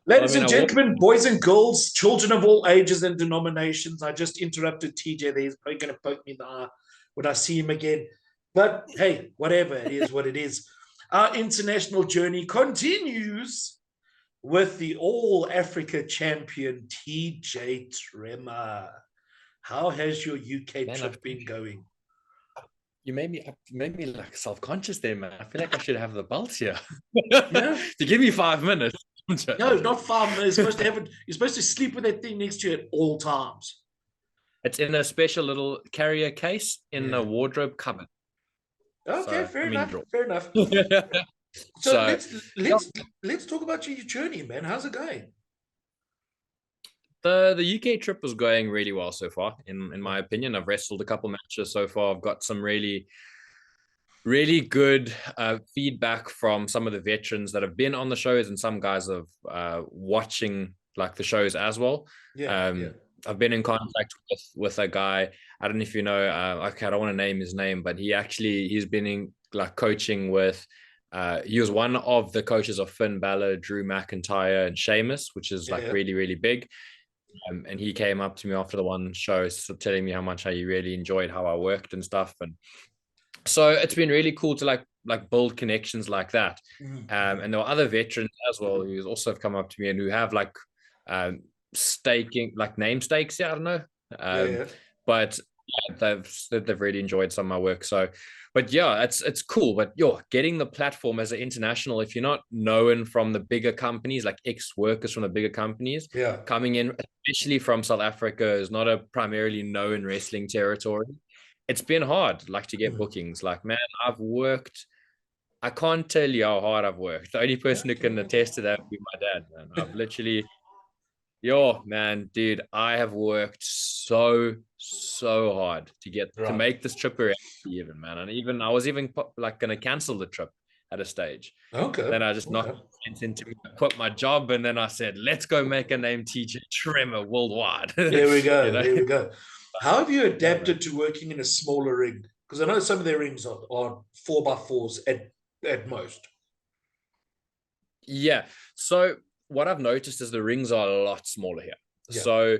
Ladies and I walked. gentlemen, boys and girls, children of all ages and denominations, I just interrupted TJ there. He's probably going to poke me in the eye when I see him again. But hey, whatever, it is what it is. Our international journey continues with the All Africa champion, TJ Tremor. How has your UK Man, trip been going? you made me like self-conscious there, man. I feel like I should have the belt here. Yeah. To give me 5 minutes. I'm No, joking. it's not 5 minutes. You're supposed to have it. You're supposed to sleep with that thing next to you at all times. It's in a special little carrier case in a Yeah. wardrobe cupboard. Okay, So fair I'm in enough. draw. Fair enough. So So let's talk about your journey, man. How's it going? the UK trip was going really well so far, in my opinion. I've wrestled a couple matches so far. I've got some really good feedback from some of the veterans that have been on the shows and some guys of watching like the shows as well. Yeah, yeah, Um, I've been in contact with a guy. I don't know if you know. Okay, I don't want to name his name, but he's been in like coaching with. He was one of the coaches of Finn Balor, Drew McIntyre, and Sheamus, which is yeah, like yeah. really big. And he came up to me after the one show, so telling me how much he really enjoyed how I worked and stuff. And so it's been really cool to like build connections like that. Mhm. And there were other veterans as well who also have come up to me and who have like staking like name stakes. Yeah, I don't know. Yeah, Um, yeah. but yeah, they've really enjoyed some of my work. So, but yeah, it's cool. But you're getting the platform as an international. If you're not known from the bigger companies, like ex-workers from the bigger companies, Yeah. coming in, especially from South Africa, is not a primarily known wrestling territory. It's been hard, like to get Mhm. bookings. Like, man, I've worked. I can't tell you how hard I've worked. The only person who can Okay. attest to that would be my dad, man. I've literally, yo, man, dude, I have worked so hard to Right. make this trip a reality, even, man. And even I was even like gonna cancel the trip at a stage. Okay. Then I just knocked Okay. sense into me, quit my job, and then I said, let's go make a name, TJ Tremor worldwide. There we you go. know, There we go. How have you yeah, man. adapted to working in a smaller ring? Because I know some of their rings are 4x4s at most. Yeah. So what I've noticed is the rings are a lot smaller here. Yeah. So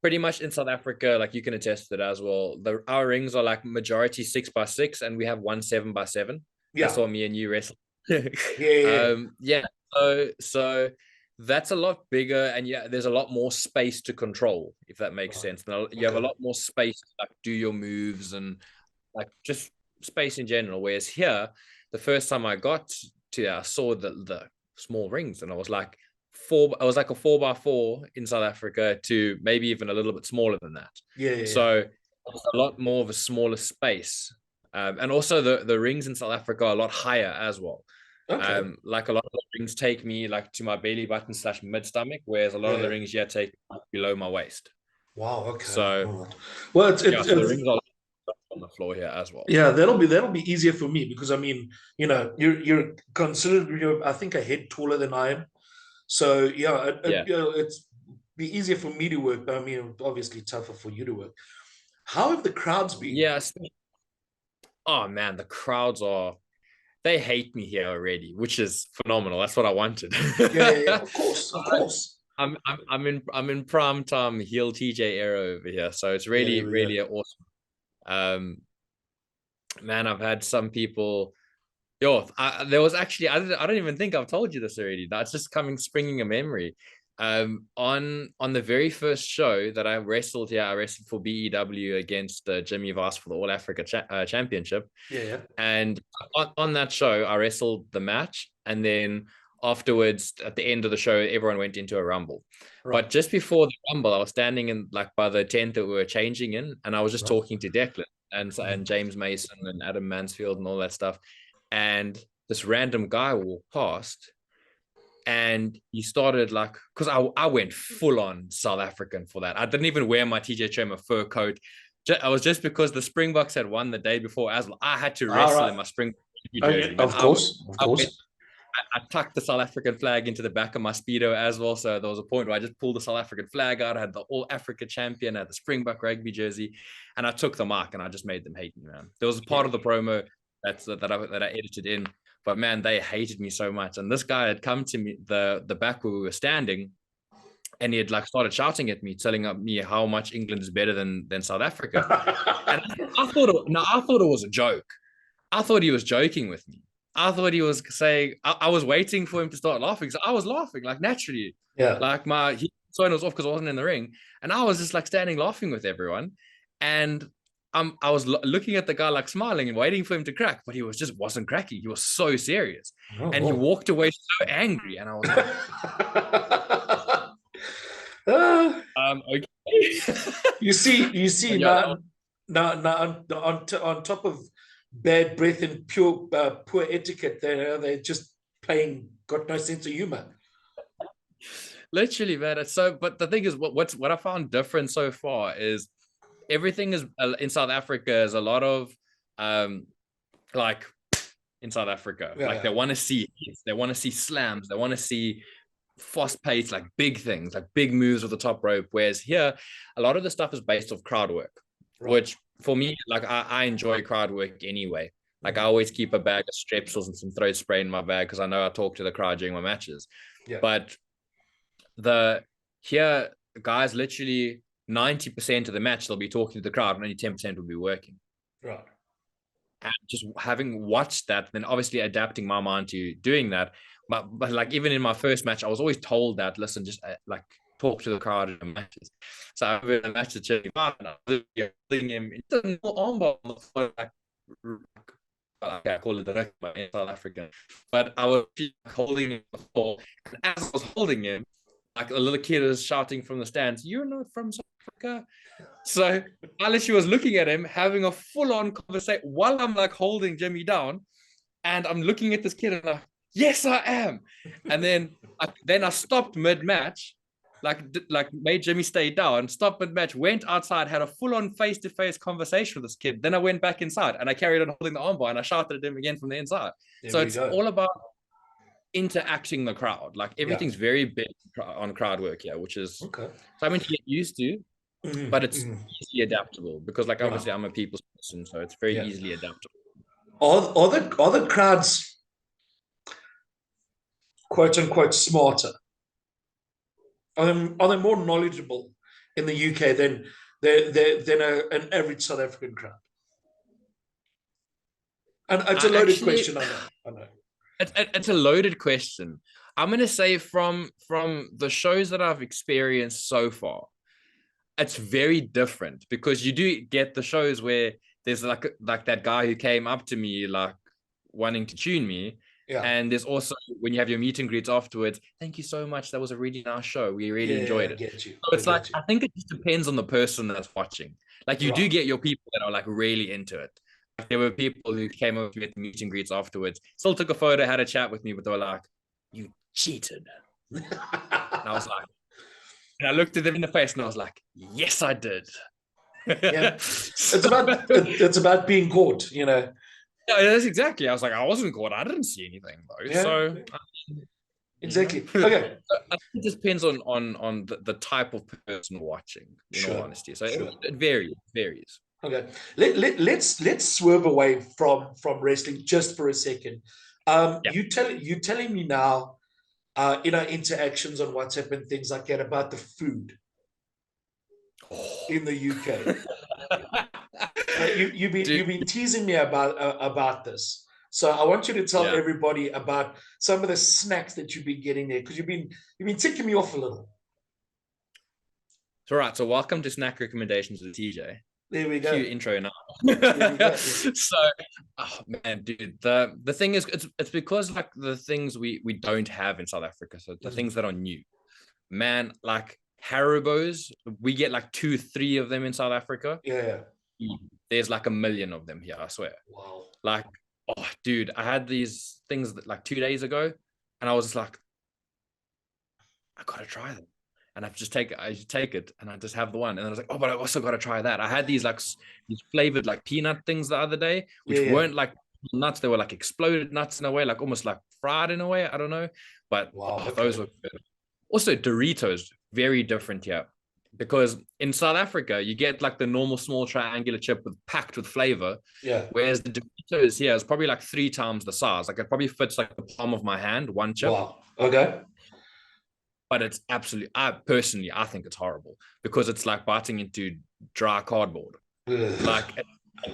pretty much in South Africa, like you can attest to that as well. Our rings are like majority 6x6, and we have one 7x7. That's Yeah. what me and you wrestle. Yeah. Yeah. Yeah. So that's a lot bigger, and yeah, there's a lot more space to control, if that makes Right. sense. Now you have a Okay. lot more space to like do your moves and like just space in general. Whereas here, the first time I got to I saw the small rings, and I was like I was like a 4x4 in South Africa to maybe even a little bit smaller than that. Yeah. Yeah. Yeah. So it's a lot more of a smaller space. And also the rings in South Africa are a lot higher as well. Okay. Like a lot of the rings take me like to my belly button / mid stomach, whereas a lot Yeah. of the Yeah. rings here take below my waist. Wow. Okay. So All right. Well, yeah, so the rings are on the floor here as well. yeah, that'll be easier for me because I mean, you're considered I think a head taller than I am. So yeah, Yeah. it's be easier for me to work, but I mean, obviously tougher for you to work. How have the crowds been? Yes. Oh man, the crowds are they hate me here already, which is phenomenal. That's what I wanted. Yeah, yeah, yeah. Of course, of course. I'm in prime time heel TJ era over here, so it's Yeah, there really we go. really awesome. Um, man, I've had some people. Yo, there was actually I don't even think I've told you this already. That's just coming springing a memory. On the very first show that I wrestled here, I wrestled for BEW against Jimmy Voss for the All Africa Championship. Yeah, yeah. And on that show, I wrestled the match. And then afterwards, at the end of the show, everyone went into a rumble. Right, But just before the rumble, I was standing in like by the tent that we were changing in, and I was just right. talking to Declan and Mhm. James Mason and Adam Mansfield and all that stuff. And this random guy walked past and he started like because I went full on South African for that. I didn't even wear my TJ Tremor fur coat. I was just because the Springboks had won the day before as well. I had to All wrestle in right. my Springbok Okay, jersey, man. of course, of I went course. I tucked the South African flag into the back of my Speedo as well. So there was a point where I just pulled the South African flag out. I had the All Africa champion, I had the Springbok rugby jersey, and I took the mark and I just made them hate me, man. There was a part Yeah. of the promo that I edited in But man, they hated me so much. And this guy had come to me, the back where we were standing, and he had like started shouting at me, telling me how much England is better than South Africa. And I thought it was a joke. I thought he was joking with me. I thought he was saying, I was waiting for him to start laughing. So I was laughing like naturally. Yeah. Like my phone was off because I wasn't in the ring. And I was just like standing laughing with everyone. And I was looking at the guy like smiling and waiting for him to crack, but he wasn't cracking. He was so serious. And he walked away so angry. And I was like, okay. You see now, on top of bad breath and poor etiquette, they're just got no sense of humor. Literally, man. It's so. But the thing is, what I found different so far is everything is in South Africa is a lot of like in South Africa, like they want to see hits, they want to see slams, they want to see fast paced, like big things, like big moves with the top rope. Whereas here, a lot of the stuff is based off crowd work, which for me, like I enjoy crowd work anyway. Like I always keep a bag of strepsils and some throat spray in my bag because I know I talk to the crowd during my matches. But here guys literally 90% of the match they'll be talking to the crowd and only 10% will be working. Right. And just having watched that, then obviously adapting my mind to doing that. But like even in my first match, I was always told that, listen, just like talk to the crowd in the matches. So I was in a match to Chili and I was holding him into a armbar on the floor, like I call it the in South Africa. But I was holding him on the floor, and as I was holding him, like a little kid is shouting from the stands, "You're not from South Africa." So I literally was looking at him, having a full-on conversation while I'm like holding Jimmy down, and I'm looking at this kid and I'm like, yes, I am. And then I stopped mid-match, like made Jimmy stay down, stopped mid-match, went outside, had a full-on face-to-face conversation with this kid. Then I went back inside and I carried on holding the armbar and I shouted at him again from the inside. So it's all about interacting the crowd. Like everything's very big on crowd work here, which is something to get used to, but it's easily adaptable because like obviously I'm a people's person, so it's very easily adaptable. Are the crowds quote unquote smarter? Are they more knowledgeable in the UK than an average South African crowd? And it's a loaded question, I know. It's a loaded question. I'm going to say from the shows that I've experienced so far, it's very different because you do get the shows where there's like that guy who came up to me like wanting to tune me. Yeah. And there's also when you have your meet and greets afterwards, thank you so much. That was a really nice show. We really enjoyed it. Get you. So it's like, I think it just depends on the person that's watching. Like you do get your people that are like really into it. Like, there were people who came up to me at the meet and greets afterwards, still took a photo, had a chat with me, but they were like, you cheated. And I was like, and I looked at them in the face and I was like, yes, I did. Yeah. It's about being caught, you know. Yeah, that's exactly. I was like, I wasn't caught. I didn't see anything though. Yeah. So exactly. Okay. I think it just depends on the type of person watching, in all honesty. So it varies. Okay. Let's swerve away from wrestling just for a second. You telling me now in our interactions on WhatsApp and things like that about the food in the UK. You've been teasing me about this, so I want you to tell everybody about some of the snacks that you've been getting there because you've been ticking me off a little. So right, so welcome to Snack Recommendations with TJ. There we go. Cute intro now. So, oh man, dude, the thing is, it's because like the things we don't have in South Africa, so the things that are new, man, like Haribos, we get like 2-3 of them in South Africa. Yeah. There's like 1 million of them here, I swear. Wow. Like, oh, dude, I had these things that, like 2 days ago, and I was just like, I gotta try them. And I take it, and I just have the one. And then I was like, oh, but I also gotta try that. I had these like these flavored like peanut things the other day, which weren't like nuts. They were like exploded nuts in a way, like almost like fried in a way. I don't know, but those were good. Also Doritos, very different here. because in South Africa you get like the normal small triangular chip packed with flavor, Yeah. whereas the Doritos here is probably like 3 times the size. Like it probably fits like the palm of my hand, one chip. Wow. Okay. But it's absolutely, I think it's horrible because it's like biting into dry cardboard. Ugh. Like it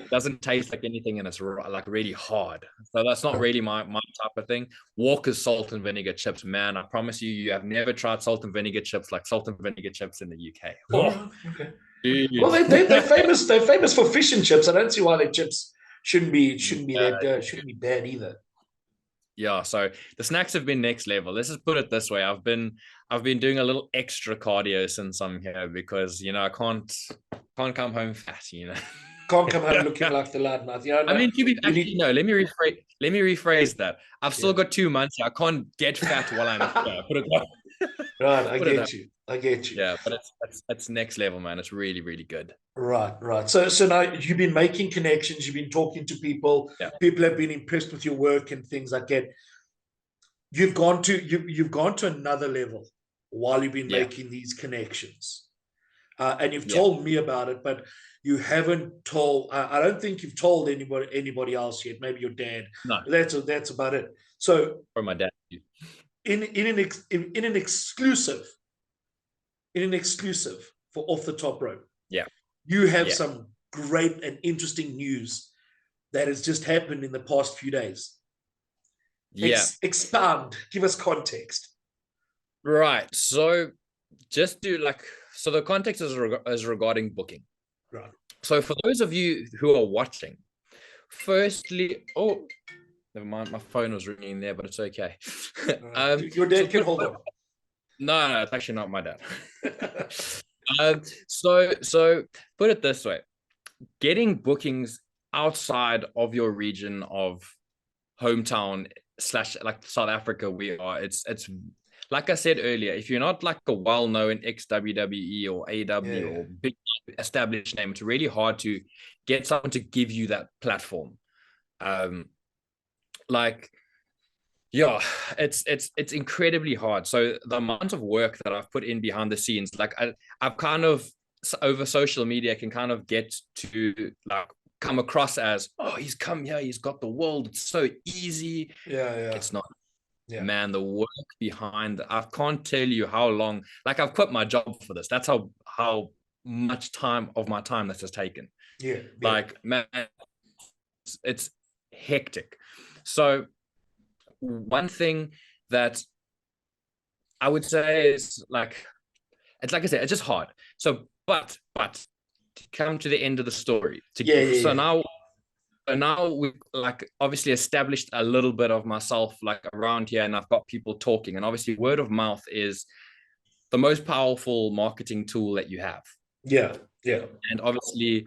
doesn't taste like anything, and it's like really hard. So that's not really my type of thing. Walker's salt and vinegar chips, man. I promise you, you have never tried salt and vinegar chips like salt and vinegar chips in the UK. Oh, okay. Dude. Well, they're famous. They're famous for fish and chips. I don't see why their chips shouldn't be shouldn't be bad either. Yeah, so the snacks have been next level. Let's just put it this way. I've been doing a little extra cardio since I'm here because I can't come home fat, Can't come home looking like the loudmouth. No, I mean, no, let me rephrase that. I've still got 2 months here. I can't get fat while I'm here. Put it that. Right, I get you. Yeah, but it's next level, man. It's really, really good. Right. So now you've been making connections, you've been talking to people, people have been impressed with your work and things like that. You've gone to another level while you've been making these connections. And you've told me about it, but you haven't told, I don't think you've told anybody else yet, maybe your dad. No. That's about it. So or my dad. In an exclusive for Off the Top Rope, you have some great and interesting news that has just happened in the past few days. Expand, give us context. Right. So just so the context is regarding booking. Right. So for those of you who are watching, firstly, never mind, my phone was ringing there, but it's okay. Your dad can hold on. No, it's actually not my dad. So put it this way: getting bookings outside of your region of hometown / like South Africa, it's like I said earlier, if you're not like a well-known ex-WWE or AW or big established name, it's really hard to get someone to give you that platform. It's incredibly hard. So the amount of work that I've put in behind the scenes, like I've kind of over social media can kind of get to like come across as, oh, he's come here, he's got the world, it's so easy. It's not. Man, the work behind, I can't tell you how long, like I've quit my job for this. That's how much time of my time this has taken. Like, man, it's hectic. So one thing that I would say is like I said, it's just hard. So but to come to the end of the story now we've like obviously established a little bit of myself like around here, and I've got people talking, and obviously word of mouth is the most powerful marketing tool that you have. And obviously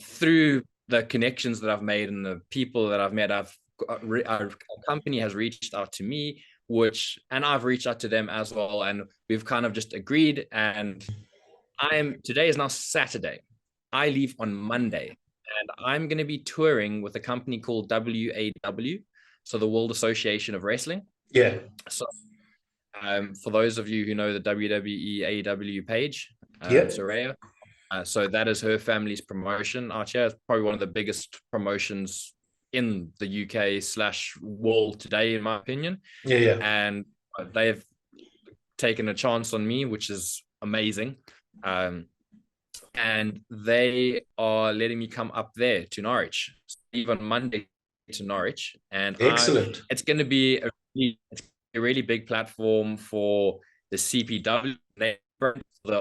through the connections that I've made and the people that I've met, our company has reached out to me, and I've reached out to them as well, and we've kind of just agreed. And today is now Saturday. I leave on Monday, and I'm going to be touring with a company called WAW, so the World Association of Wrestling. So for those of you who know the WWE AEW page, Soraya, so that is her family's promotion. Archer is probably one of the biggest promotions in the UK / world today, in my opinion. And they've taken a chance on me, which is amazing. And they are letting me come up there to Norwich, even Monday to Norwich. And excellent. It's going to be a really big platform for the CPW, the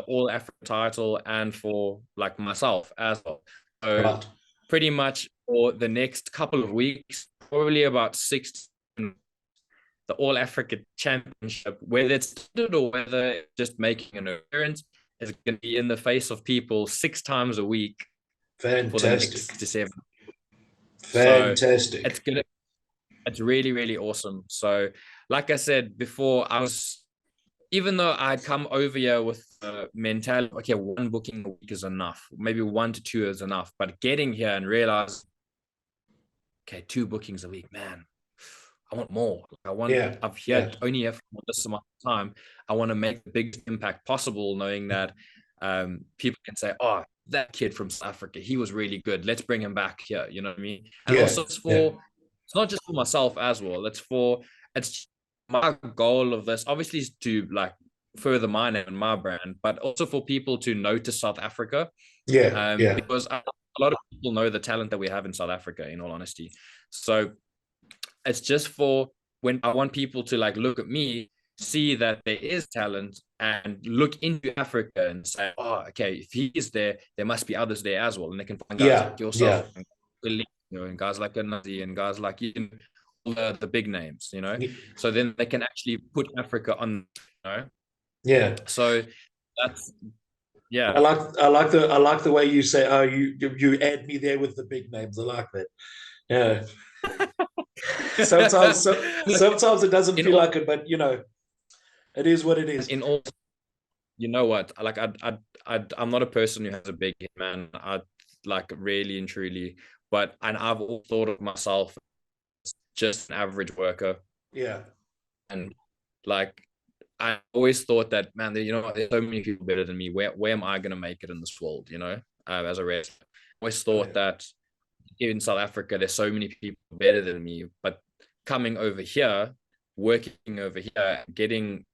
All Africa title, and for like myself as well. So pretty much for the next couple of weeks, probably about 6, the All Africa Championship, whether it's or whether just making an appearance, is going to be in the face of people 6 times a week. Fantastic. For the next 6 to 7. Fantastic. So it's really, really awesome. So like I said before, even though I'd come over here with the mentality, okay, 1 booking a week is enough, maybe 1 to 2 is enough, but getting here and realize, okay, 2 bookings a week, man, I want more. I've only here for this amount of time. I want to make the biggest impact possible, knowing that people can say, oh, that kid from South Africa, he was really good. Let's bring him back here. You know what I mean? And Yeah, also it's not just for myself as well. It's my goal of this obviously is to like further my name and my brand, but also for people to notice South Africa. yeah. Because a lot of people know the talent that we have in South Africa, in all honesty. So it's just for when I want people to like look at me, see that there is talent, and look into Africa and say, oh, okay, if he is there, there must be others there as well. And they can find guys Yeah, like yourself, yeah, and guys like Nazi, and guys like you, the big names, y- So then they can actually put Africa on, yeah. So that's, I yeah. like I like the way you say, oh, you add me there with the big names. I like that. Yeah. Sometimes it doesn't in feel all, like it, but it is what it is. in all, you know what? Like I'm not a person who has a big head, man. I like really and truly, and I've all thought of myself as just an average worker, Yeah, and like I always thought that, man, there's so many people better than me. Where am I gonna make it in this world? As a wrestler, I always oh, thought yeah, that in South Africa, there's so many people better than me, but coming over here, working over here, getting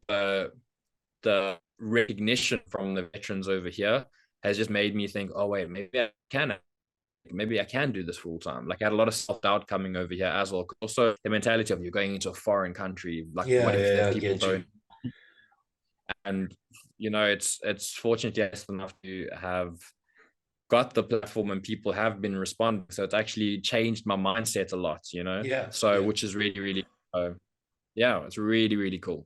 the recognition from the veterans over here has just made me think, oh wait, maybe I can do this full time. Like I had a lot of self-doubt coming over here as well. Also the mentality of you're going into a foreign country, like yeah, what if yeah. the I people get you. don't, and it's fortunate, yes, enough to have got the platform and people have been responding. So it's actually changed my mindset a lot. Yeah, So yeah. which is really, really yeah, it's really, really cool.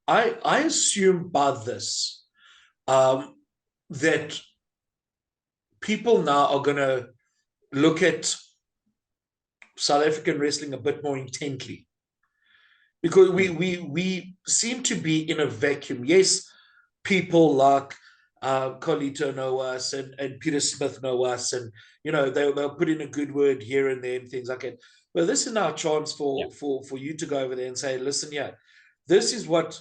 I assume by this um, that people now are going to look at South African wrestling a bit more intently because we Mm. we we seem to be in a vacuum. Yes, people like Colito know us and Peter Smith know us, and they'll put in a good word here and there and things like that. But this is now a chance Yeah, for you to go over there and say, listen, yeah, this is what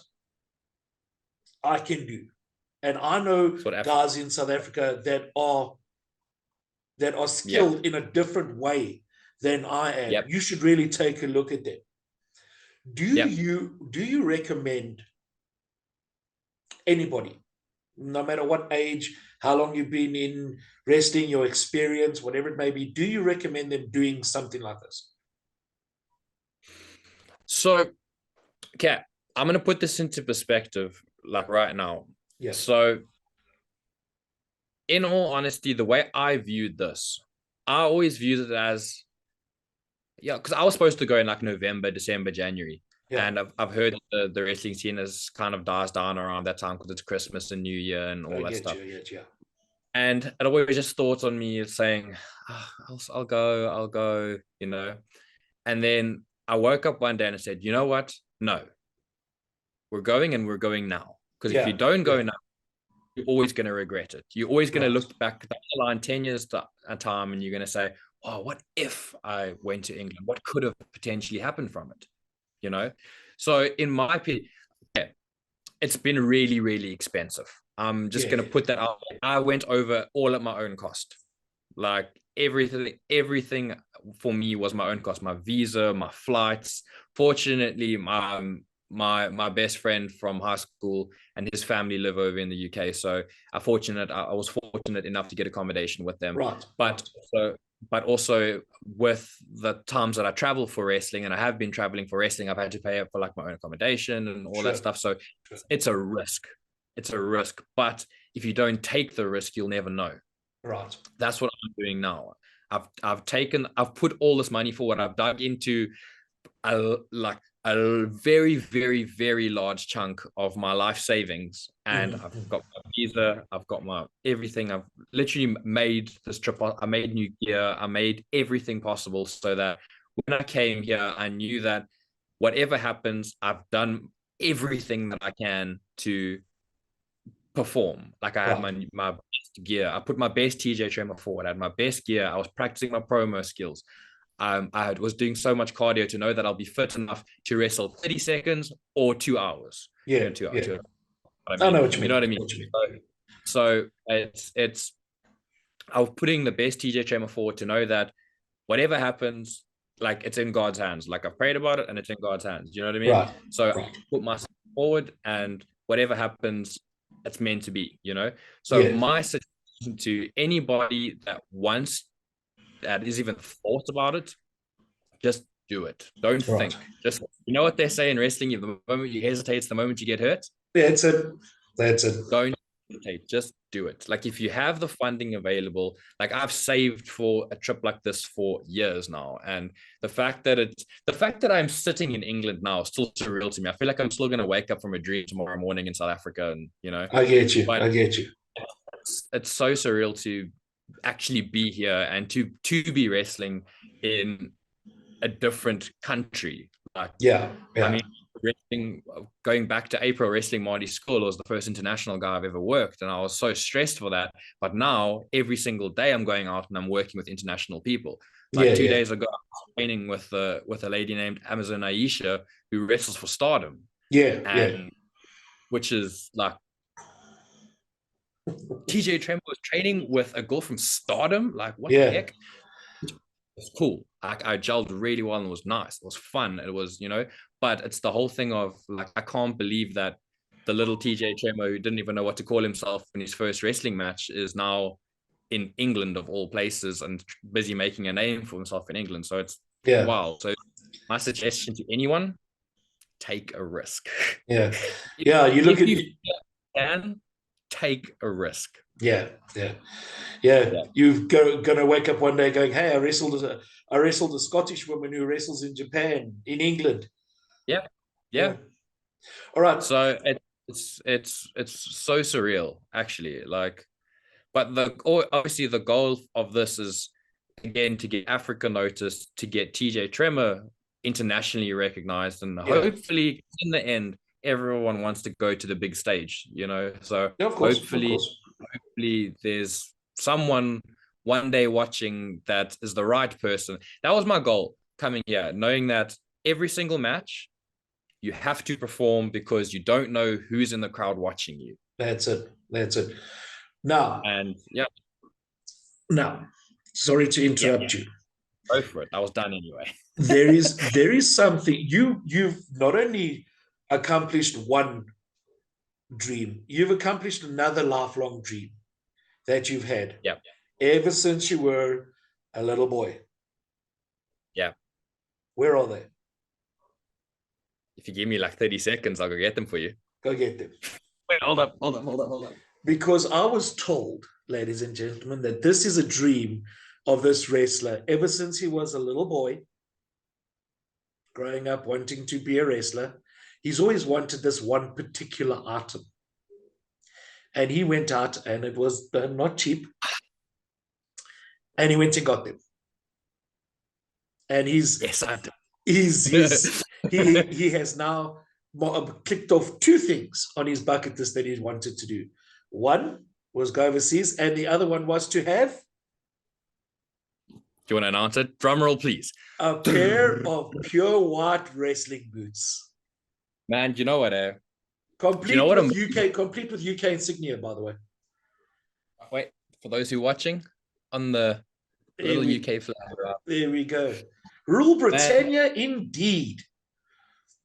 I can do, and I know that's what Africa. guys in South Africa that are Yep, skilled in a different way than I am. yep, You should really take a look at them. yep. Do you recommend anybody, no matter what age, how long you've been in wrestling, your experience, whatever it may be, do you recommend them doing something like this? So, okay, I'm gonna put this into perspective, like right now. Yeah, So, in all honesty, the way I viewed this, I always viewed it as, yeah, because I was supposed to go in like November, December, January. yeah, And I've heard the wrestling scene has kind of dies down around that time because it's Christmas and New Year and I all that get stuff. you, I get you. And it always just thoughts on me saying, I'll go, And then I woke up one day and I said, you know what? No, we're going, and we're going now. Because if you Yeah, don't go yeah, now, you're always going to regret it. You're always going to right. look back the line 10 years a time, and you're going to say, oh, what if I went to England? What could have potentially happened from it? You know? So in my opinion, yeah, it's been really, really expensive. I'm just Yeah, going to yeah, put that out. I went over all at my own cost. Like everything for me was my own cost. My visa, my flights. Fortunately, my best friend from high school and his family live over in the UK. So I was fortunate enough to get accommodation with them. right, But right. so but also with the times that I travel for wrestling, and I have been traveling for wrestling, I've had to pay up for like my own accommodation and all that Sure, stuff. So sure. it's a risk. It's a risk. But if you don't take the risk, you'll never know. Right. That's what I'm doing now. I've put all this money forward. I've dug into a very, very, very large chunk of my life savings, and I've Mm-hmm. got my visa, I've got my everything. I've literally made this trip. I made new gear. I made everything possible so that when I came here, I knew that whatever happens, I've done everything that I can to perform. Like I had Right. my best gear. I put my best TJ trimmer forward. I had my best gear. I was practicing my promo skills. I was doing so much cardio to know that I'll be fit enough to wrestle 30 seconds or 2 hours. Yeah, 2 hours. yeah. 2 hours. I I mean, know what you you know mean. what I I know mean? what you mean. So, So it's I'm putting the best TJ Tremor forward to know that whatever happens, like it's in God's hands. Like I've prayed about it and it's in God's hands. You know what I mean? Right. So Right. I put myself forward and whatever happens, it's meant to be, you know? So Yeah. my suggestion to anybody that is even thought about it, just do it. Don't Right. think. Just, you know what they say in wrestling, the moment you hesitate, it's the moment you get hurt. That's it. That's it. Don't hesitate, just do it. Like if you have the funding available, like I've saved for a trip like this for years now. And the fact that I'm sitting in England now is still surreal to me. I feel like I'm still gonna wake up from a dream tomorrow morning in South Africa, and you know, I get you. but I get you. it's so surreal to actually be here and to be wrestling in a different country. Like, Yeah. Yeah. I mean, wrestling, going back to April, wrestling Marty School was the first international guy I've ever worked, and I was so stressed for that. But now, every single day, I'm going out and I'm working with international people. Like Yeah, 2 days ago, I was training with a lady named Amazon Aisha who wrestles for Stardom, yeah, and which is like TJ Tremor was training with a girl from Stardom. Like, what the heck? It's cool. I gelled really well and it was nice. It was fun. It was, you know, but it's the whole thing of like, I can't believe that the little TJ Tremor who didn't even know what to call himself in his first wrestling match is now in England of all places and busy making a name for himself in England. So it's wild. So my suggestion to anyone, take a risk. Yeah. You look at you can take a risk. Yeah. You've gonna wake up one day going, "Hey, I wrestled a Scottish woman who wrestles in Japan, in England." Yeah. All right. So it's so surreal, actually. Like, but obviously the goal of this is again to get Africa noticed, to get TJ Tremor internationally recognized, and hopefully in the end everyone wants to go to the big stage, you know. So hopefully there's someone one day watching that is the right person. That was my goal coming here, knowing that every single match you have to perform because you don't know who's in the crowd watching you. That's it. Now, sorry to interrupt you. Go for it. I was done anyway. there is something you've not only accomplished one dream, you've accomplished another lifelong dream that you've had ever since you were a little boy. Where are they? If you give me like 30 seconds, I'll go get them for you. Go get them. Wait, hold up. Because I was told, ladies and gentlemen, that this is a dream of this wrestler ever since he was a little boy, growing up wanting to be a wrestler. He's always wanted this one particular item. And he went out, and it was not cheap. And he went and got them. And he has now clicked off two things on his bucket list that he wanted to do. One was go overseas, and the other one was to have. Do you want to announce it? Drum roll, please. A pair of pure white wrestling boots. Man, do you know what? Complete with UK insignia, by the way. Wait, for those who are watching, on the little UK flag. There we go. Rule Britannia, indeed.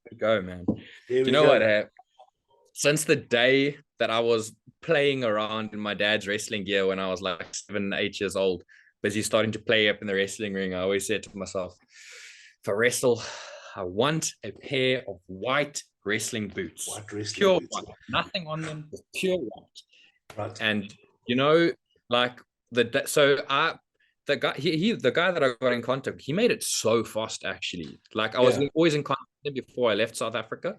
There we go, man. Do you know what? Since the day that I was playing around in my dad's wrestling gear when I was like 7, 8 years old, busy starting to play up in the wrestling ring, I always said to myself, if I wrestle, I want a pair of white wrestling boots. Pure white. Nothing on them, just pure white. Right. And you know, like the guy that I got in contact, he made it so fast, actually. Like I was always in contact with him before I left South Africa.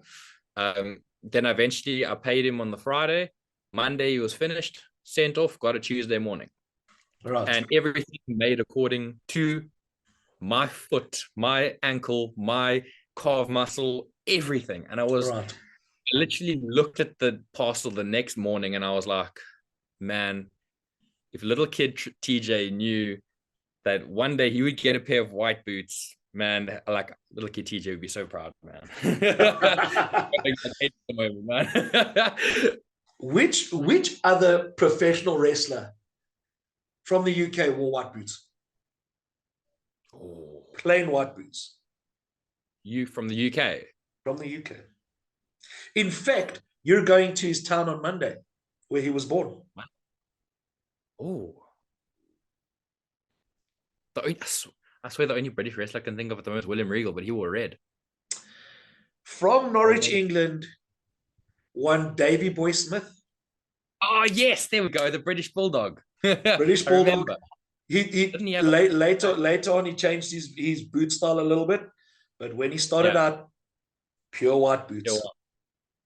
Then eventually I paid him on the Friday. Monday he was finished, sent off, got it Tuesday morning. Right. And everything made according to my foot, my ankle, my calf muscle, everything. And I literally looked at the parcel the next morning and I was like, man, if little kid TJ knew that one day he would get a pair of white boots, man, like little kid TJ would be so proud, man. Which other professional wrestler from the UK wore white boots? Oh, Plain white boots you from the UK? from the UK. In fact, you're going to his town on Monday, where he was born. Oh, I swear the only British wrestler I can think of at the moment is William Regal, but he wore red. From Norwich, England, one Davy Boy Smith. Oh yes, there we go. The British Bulldog. British I Bulldog. remember. Didn't he have Later on, he changed his boot style a little bit, but when he started out, pure white boots,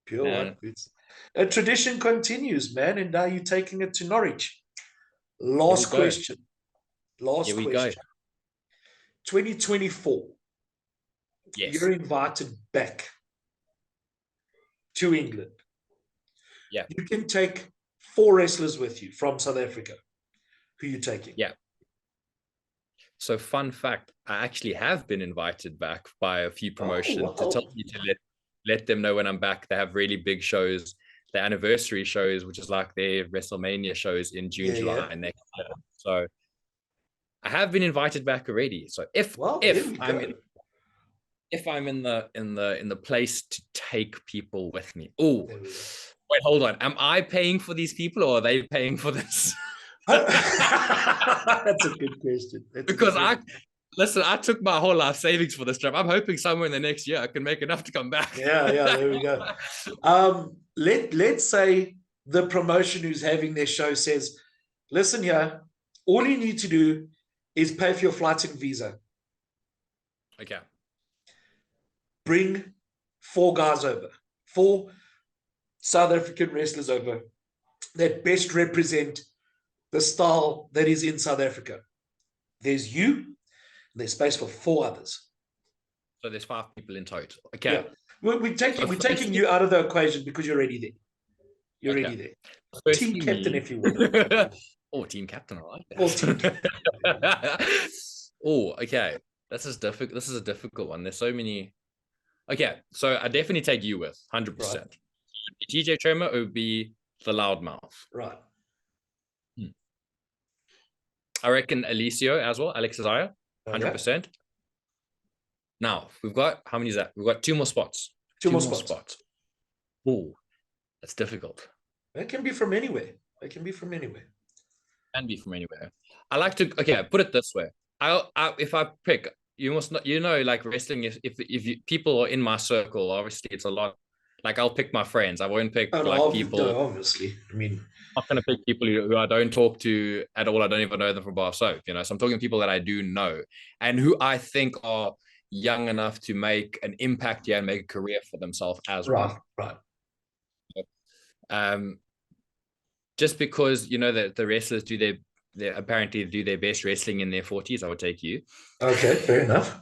pure white boots. A tradition continues, man, and now you're taking it to Norwich. Last question. Last Here we question. go. 2024. Yes. You're invited back to England. Yeah. You can take 4 wrestlers with you from South Africa. Who are you taking? Yeah. So fun fact, I actually have been invited back by a few promotions to tell me to let them know when I'm back. They have really big shows, the anniversary shows, which is like their WrestleMania shows in June, July next year. So I have been invited back already. So if I'm in the place to take people with me. Oh, wait, hold on. Am I paying for these people or are they paying for this? That's a good question. I took my whole life savings for this trip. I'm hoping somewhere in the next year I can make enough to come back. Yeah, there we go. Let's say the promotion who's having their show says, listen here, all you need to do is pay for your flight and visa. Okay. Bring 4 guys over, 4 South African wrestlers over that best represent the style that is in South Africa. There's you, and there's space for 4 others. So there's 5 people in total. Okay. Yeah. We're taking you out of the equation because you're already there. You're already there. Team captain, if you will. Oh, team captain, I like that. Or team captain. Oh, okay. This is a difficult one. There's so many. Okay, so I definitely take you with 100%. Right. TJ Termor would be the loudmouth. Right. I reckon Alicio as well, Alex Isaiah, 100%. Okay. Now, we've got, how many is that? We've got 2 more spots. Two more spots. Oh, that's difficult. It can be from anywhere. Can be from anywhere. I like to, okay, put it this way. If I pick, you must not, like wrestling, if people are in my circle, obviously it's a lot. Like I'll pick my friends. I won't pick people. No, obviously. I mean, I'm not going to pick people who I don't talk to at all. I don't even know them from bar soap, So I'm talking people that I do know and who I think are young enough to make an impact here and make a career for themselves as well. Right. Just because that the wrestlers they apparently do their best wrestling in their 40s, I would take you. Okay, fair enough.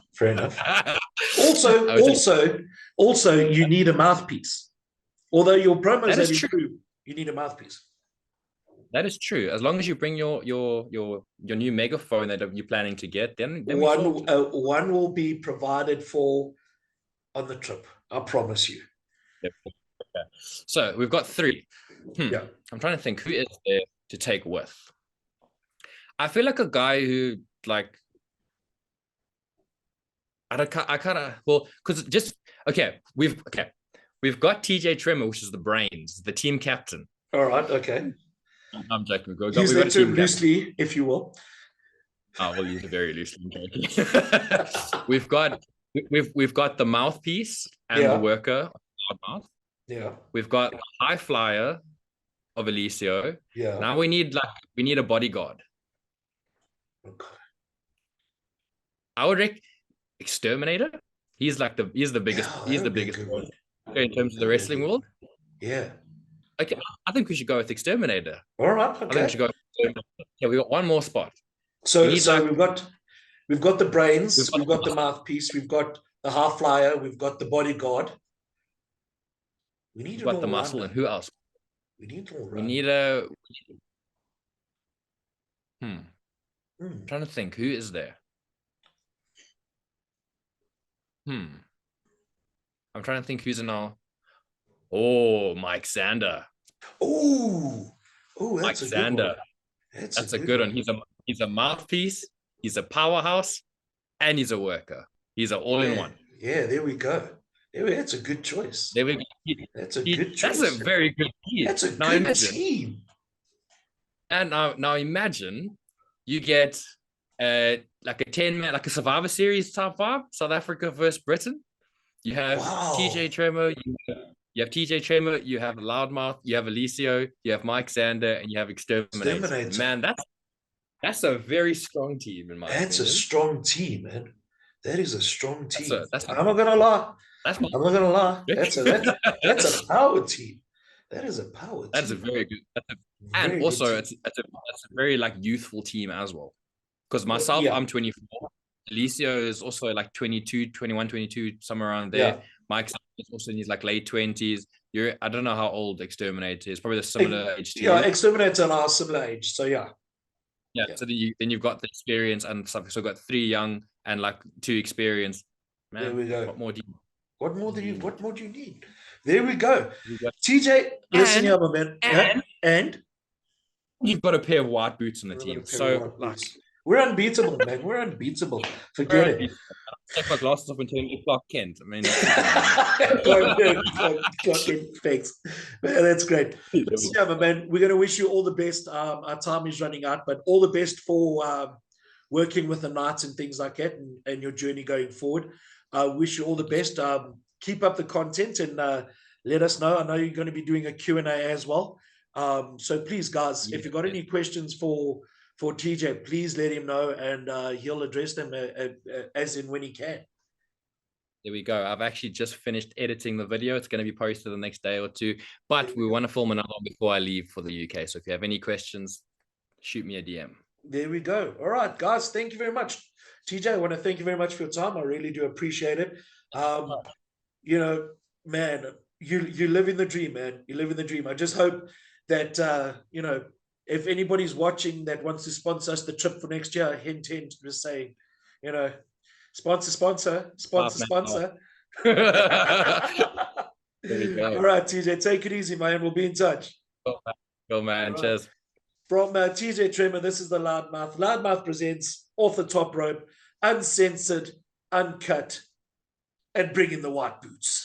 Also, you need a mouthpiece. Although your promos are true, you need a mouthpiece. That is true. As long as you bring your new megaphone that you're planning to get, then one will be provided for on the trip. I promise you. Yep. Okay. So we've got 3. Yeah. I'm trying to think who is there to take with. I feel like a guy who I kind of because we've got TJ Termor, which is the brains, the team captain. All right, okay. I'm joking. Use that term loosely, if you will. We'll use it very loosely. we've got the mouthpiece and the worker of mouth. Yeah. We've got the high flyer of Alicio. Yeah. Now we need a bodyguard. Okay. I would reckon Exterminator. He's the biggest. Yeah, he's the biggest one in terms of the wrestling world. Yeah. Okay, I think we should go with Exterminator. All right. Okay. I think we should go. Yeah, we got one more spot. So we've got the brains, we've got the mouthpiece, we've got the half flyer, we've got the bodyguard. We've got the muscle, and who else? We need a. I'm trying to think. Who is there? I'm trying to think who's in our. Oh, Mike Sander. Oh, oh, Mike that's a good one. Sander. That's That's a a good good one. one. He's a mouthpiece. He's a powerhouse, and he's a worker. He's an Yeah, all-in-one. yeah. There we go. That's a good choice. There we go. That's a good That's a choice. very good team. That's a Now good imagine, team. and now imagine you get like a 10-man, like a Survivor Series top five, South Africa versus Britain. You have TJ Wow. Tremor, you have TJ Tremor, you have Loudmouth, you have Alicio, you have Mike Sander, and you have Exterminator. Exterminator. Man, that's a very strong team, in my That's a opinion. strong team, man. That is a strong team. That's a I'm not gonna lie. that's I'm not gonna lie. That's a that's power team. That is a power that's a team. very good. And Very good also, team. it's a very like youthful team as well. Because myself, Yeah, I'm 24. Alicio is also like 22, 21, 22, somewhere around there. yeah. Mike is also in his like late 20s. I don't know how old Exterminator is, probably the similar age to Yeah, you. Exterminator and our similar age. So yeah. Yeah. So then you've got the experience and stuff. So got 3 young and like 2 experienced. There Man, we go. what more do you What more what do do you you what need? more do you need? There we go. You got- TJ, listen And here, my man. Yeah. and And you've got a pair of white boots on the we're gonna team. pair of So white like boots. We're unbeatable, man. We're unbeatable. Forget it. take my glasses off and turn into Clark Kent. I mean, Clock in. Thanks. Man, that's great. So, yeah, my man, we're going to wish you all the best. Our time is running out, but all the best for working with the Knights and things like that and your journey going forward. I wish you all the best. Keep up the content and let us know. I know you're going to be doing a Q&A as well. So please, guys, if you've got any questions for TJ, please let him know and he'll address them as in when he can. There we go. I've actually just finished editing the video. It's going to be posted the next day or two, but we want to film another one before I leave for the UK. So if you have any questions, shoot me a DM. There we go. All right, guys, thank you very much. TJ, I want to thank you very much for your time. I really do appreciate it. You know, man, you live in the dream, man. You live in the dream. I just hope that you know, if anybody's watching that wants to sponsor us the trip for next year, hint, hint, just saying, you know, sponsor. All right, TJ, take it easy, man. We'll be in touch. Go, man. Right. Cheers. From TJ Tremor, this is the Loudmouth. Loudmouth presents Off the Top Rope, uncensored, uncut, and bring in the white boots.